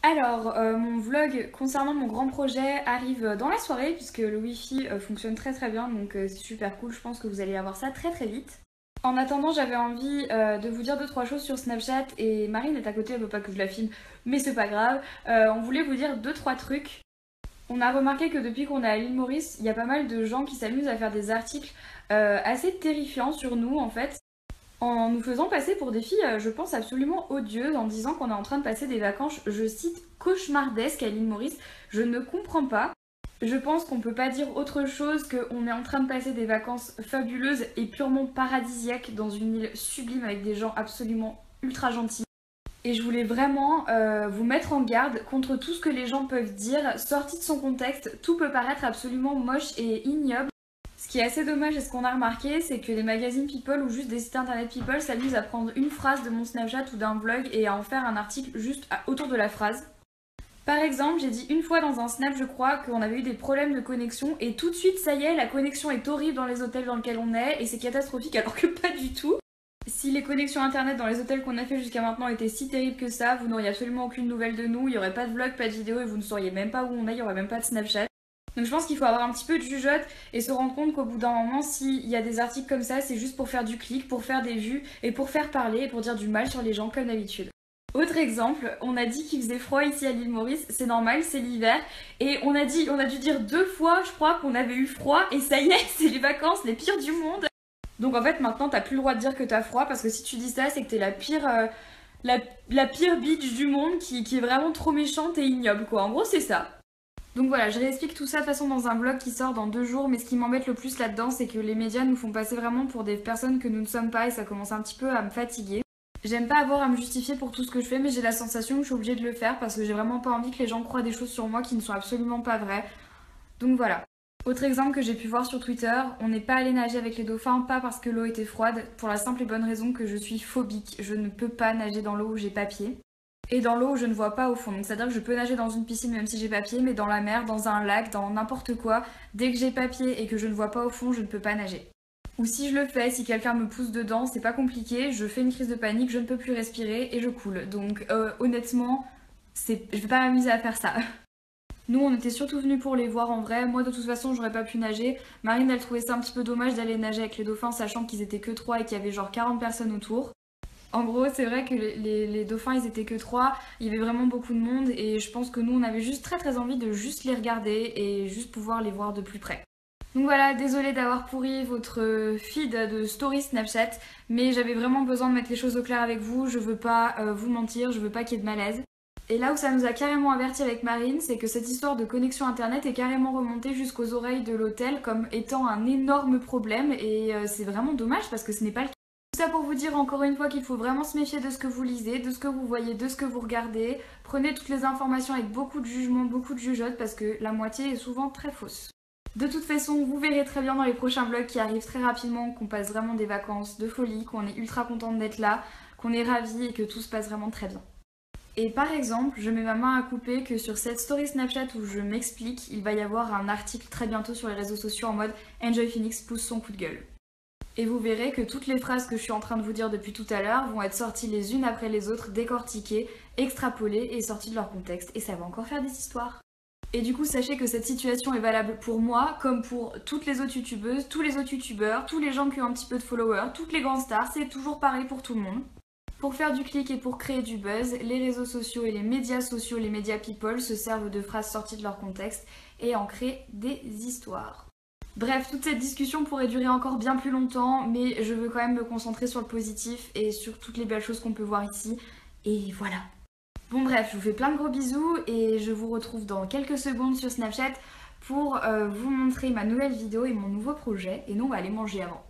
Alors, mon vlog concernant mon grand projet arrive dans la soirée puisque le wifi fonctionne très bien, donc c'est super cool, je pense que vous allez avoir ça très vite. En attendant, j'avais envie de vous dire 2-3 choses sur Snapchat et Marine est à côté, elle veut pas que je la filme, mais c'est pas grave. On voulait vous dire 2-3 trucs. On a remarqué que depuis qu'on est à l'île Maurice, il y a pas mal de gens qui s'amusent à faire des articles assez terrifiants sur nous en fait, en nous faisant passer pour des filles, je pense, absolument odieuses, en disant qu'on est en train de passer des vacances, je cite, cauchemardesques à l'île Maurice. Je ne comprends pas. Je pense qu'on peut pas dire autre chose qu'on est en train de passer des vacances fabuleuses et purement paradisiaques dans une île sublime avec des gens absolument ultra gentils. Et je voulais vraiment vous mettre en garde contre tout ce que les gens peuvent dire. Sorti de son contexte, tout peut paraître absolument moche et ignoble. Ce qui est assez dommage et ce qu'on a remarqué, c'est que les magazines People ou juste des sites internet People s'amusent à prendre une phrase de mon Snapchat ou d'un vlog et à en faire un article juste autour de la phrase. Par exemple, j'ai dit une fois dans un snap, je crois, qu'on avait eu des problèmes de connexion et tout de suite, ça y est, la connexion est horrible dans les hôtels dans lesquels on est et c'est catastrophique alors que pas du tout. Si les connexions internet dans les hôtels qu'on a fait jusqu'à maintenant étaient si terribles que ça, vous n'auriez absolument aucune nouvelle de nous, il n'y aurait pas de vlog, pas de vidéo et vous ne sauriez même pas où on est, il n'y aurait même pas de Snapchat. Donc je pense qu'il faut avoir un petit peu de jugeote et se rendre compte qu'au bout d'un moment, s'il y a des articles comme ça, c'est juste pour faire du clic, pour faire des vues et pour faire parler et pour dire du mal sur les gens comme d'habitude. Autre exemple, on a dit qu'il faisait froid ici à l'île Maurice, c'est normal, c'est l'hiver, et on a dû dire 2 fois, je crois, qu'on avait eu froid, et ça y est, c'est les vacances les pires du monde. Donc en fait, maintenant, t'as plus le droit de dire que t'as froid, parce que si tu dis ça, c'est que t'es la pire bitch du monde qui est vraiment trop méchante et ignoble, quoi. En gros, c'est ça. Donc voilà, je réexplique tout ça de toute façon dans un vlog qui sort dans 2 jours, mais ce qui m'embête le plus là-dedans, c'est que les médias nous font passer vraiment pour des personnes que nous ne sommes pas, et ça commence un petit peu à me fatiguer. J'aime pas avoir à me justifier pour tout ce que je fais, mais j'ai la sensation que je suis obligée de le faire parce que j'ai vraiment pas envie que les gens croient des choses sur moi qui ne sont absolument pas vraies. Donc voilà. Autre exemple que j'ai pu voir sur Twitter, on n'est pas allé nager avec les dauphins, pas parce que l'eau était froide, pour la simple et bonne raison que je suis phobique. Je ne peux pas nager dans l'eau où j'ai pas pied. Et dans l'eau, je ne vois pas au fond. Donc c'est-à-dire que je peux nager dans une piscine même si j'ai pas pied, mais dans la mer, dans un lac, dans n'importe quoi, dès que j'ai pas pied et que je ne vois pas au fond, je ne peux pas nager. Ou si je le fais, si quelqu'un me pousse dedans, c'est pas compliqué, je fais une crise de panique, je ne peux plus respirer et je coule. Donc honnêtement, je vais pas m'amuser à faire ça. Nous, on était surtout venus pour les voir en vrai. Moi, de toute façon, j'aurais pas pu nager. Marine, elle trouvait ça un petit peu dommage d'aller nager avec les dauphins, sachant qu'ils étaient que 3 et qu'il y avait genre 40 personnes autour. En gros, c'est vrai que les dauphins, ils étaient que 3, il y avait vraiment beaucoup de monde et je pense que nous, on avait juste très envie de juste les regarder et juste pouvoir les voir de plus près. Donc voilà, désolée d'avoir pourri votre feed de story Snapchat, mais j'avais vraiment besoin de mettre les choses au clair avec vous, je veux pas vous mentir, je veux pas qu'il y ait de malaise. Et là où ça nous a carrément averti avec Marine, c'est que cette histoire de connexion internet est carrément remontée jusqu'aux oreilles de l'hôtel comme étant un énorme problème et c'est vraiment dommage parce que ce n'est pas le cas. Tout ça pour vous dire encore une fois qu'il faut vraiment se méfier de ce que vous lisez, de ce que vous voyez, de ce que vous regardez. Prenez toutes les informations avec beaucoup de jugement, beaucoup de jugeote parce que la moitié est souvent très fausse. De toute façon, vous verrez très bien dans les prochains vlogs qui arrivent très rapidement qu'on passe vraiment des vacances de folie, qu'on est ultra contente d'être là, qu'on est ravis et que tout se passe vraiment très bien. Et par exemple, je mets ma main à couper que sur cette story Snapchat où je m'explique, il va y avoir un article très bientôt sur les réseaux sociaux en mode Enjoy Phoenix pousse son coup de gueule. Et vous verrez que toutes les phrases que je suis en train de vous dire depuis tout à l'heure vont être sorties les unes après les autres, décortiquées, extrapolées et sorties de leur contexte. Et ça va encore faire des histoires. Et du coup, sachez que cette situation est valable pour moi, comme pour toutes les autres youtubeuses, tous les autres youtubeurs, tous les gens qui ont un petit peu de followers, toutes les grandes stars, c'est toujours pareil pour tout le monde. Pour faire du clic et pour créer du buzz, les réseaux sociaux et les médias sociaux, les médias people se servent de phrases sorties de leur contexte et en créent des histoires. Bref, toute cette discussion pourrait durer encore bien plus longtemps, mais je veux quand même me concentrer sur le positif et sur toutes les belles choses qu'on peut voir ici. Et voilà. Bon bref, je vous fais plein de gros bisous et je vous retrouve dans quelques secondes sur Snapchat pour vous montrer ma nouvelle vidéo et mon nouveau projet. Et nous, on va aller manger avant.